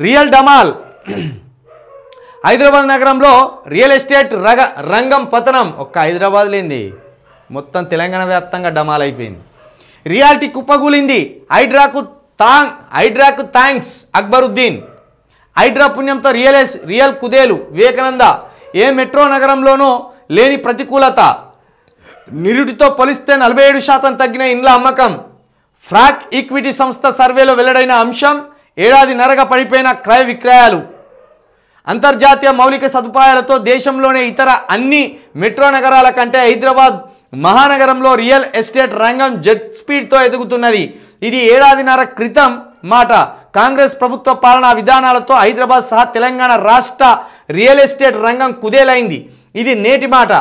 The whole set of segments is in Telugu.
రియల్ డమాల్ హైదరాబాద్ నగరంలో రియల్ ఎస్టేట్ రంగం పతనం. ఒక్క హైదరాబాద్ లేంది, మొత్తం తెలంగాణ వ్యాప్తంగా డమాల్ అయిపోయింది. రియాలిటీ కుప్పగూలింది. హైడ్రాకు థ్యాంక్స్ అక్బరుద్దీన్. హైడ్రా పుణ్యంతో రియల్ కుదేలు. వివేకానంద. ఏ మెట్రో నగరంలోనూ లేని ప్రతికూలత. నిరుటితో పోలిస్తే 47% తగ్గిన ఇండ్ల అమ్మకం. ఫ్రాక్ ఈక్విటీ సంస్థ సర్వేలో వెల్లడైన అంశం. ఏడాదిన్నరగా పడిపోయిన క్రయ విక్రయాలు. అంతర్జాతీయ మౌలిక సదుపాయాలతో దేశంలోనే ఇతర అన్ని మెట్రో నగరాల కంటే హైదరాబాద్ మహానగరంలో రియల్ ఎస్టేట్ రంగం జెట్ స్పీడ్తో ఎదుగుతున్నది. ఇది ఏడాదిన్నర క్రితం మాట. కాంగ్రెస్ ప్రభుత్వ పాలనా విధానాలతో హైదరాబాద్ సహా తెలంగాణ రాష్ట్ర రియల్ ఎస్టేట్ రంగం కుదేలైంది. ఇది నేటి మాట.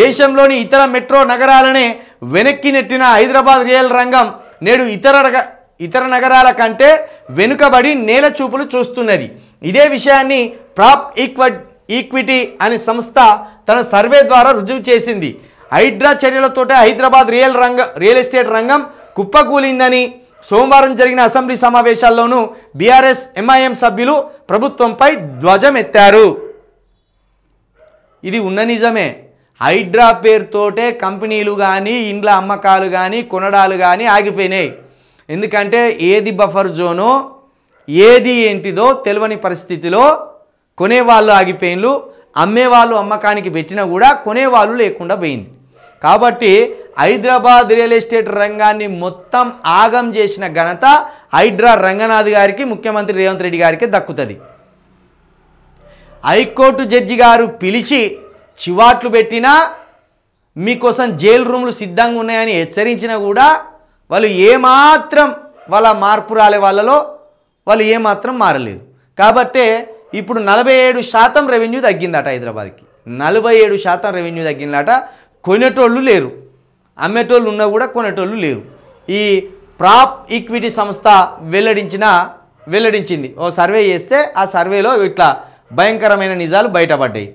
దేశంలోని ఇతర మెట్రో నగరాలనే వెనక్కి నెట్టిన హైదరాబాద్ రియల్ రంగం నేడు ఇతర నగరాల కంటే వెనుకబడి నేల చూపులు చూస్తున్నది. ఇదే విషయాన్ని ప్రాప్ ఈక్విటీ అనే సంస్థ తన సర్వే ద్వారా రుజువు చేసింది. హైడ్రా చర్యలతోటే హైదరాబాద్ రియల్ ఎస్టేట్ రంగం కుప్పకూలిందని సోమవారం జరిగిన అసెంబ్లీ సమావేశాల్లోనూ బీఆర్ఎస్ ఎంఐఎం సభ్యులు ప్రభుత్వంపై ధ్వజమెత్తారు. ఇది ఉన్న నిజమే. హైడ్రా పేరుతోటే కంపెనీలు కానీ ఇండ్ల అమ్మకాలు కానీ కొనడాలు కానీ ఆగిపోయినాయి. ఎందుకంటే ఏది బఫర్ జోనో ఏది ఏంటిదో తెలియని పరిస్థితిలో కొనేవాళ్ళు ఆగిపోయిన్లు, అమ్మేవాళ్ళు అమ్మకానికి పెట్టినా కూడా కొనేవాళ్ళు లేకుండా పోయింది. కాబట్టి హైదరాబాద్ రియల్ ఎస్టేట్ రంగాన్ని మొత్తం ఆగం చేసిన ఘనత హైడ్రా రంగనాథ్ గారికి, ముఖ్యమంత్రి రేవంత్ రెడ్డి గారికి దక్కుతుంది. హైకోర్టు జడ్జి గారు పిలిచి చివాట్లు పెట్టినా, మీకోసం జైలు రూమ్లు సిద్ధంగా ఉన్నాయని హెచ్చరించినా కూడా వాళ్ళు ఏమాత్రం వాళ్ళ మార్పు రాలే, వాళ్ళు ఏమాత్రం మారలేదు. కాబట్టే ఇప్పుడు 47% రెవెన్యూ తగ్గిందట హైదరాబాద్కి. 47% రెవెన్యూ తగ్గిందట. కొనేటోళ్ళు లేరు, అమ్మేటోళ్ళు ఉన్నా కూడా కొనేటోళ్ళు లేరు. ఈ ప్రాప్ ఈక్విటీ సంస్థ వెల్లడించింది. ఓ సర్వే చేస్తే ఆ సర్వేలో ఇట్లా భయంకరమైన నిజాలు బయటపడ్డాయి.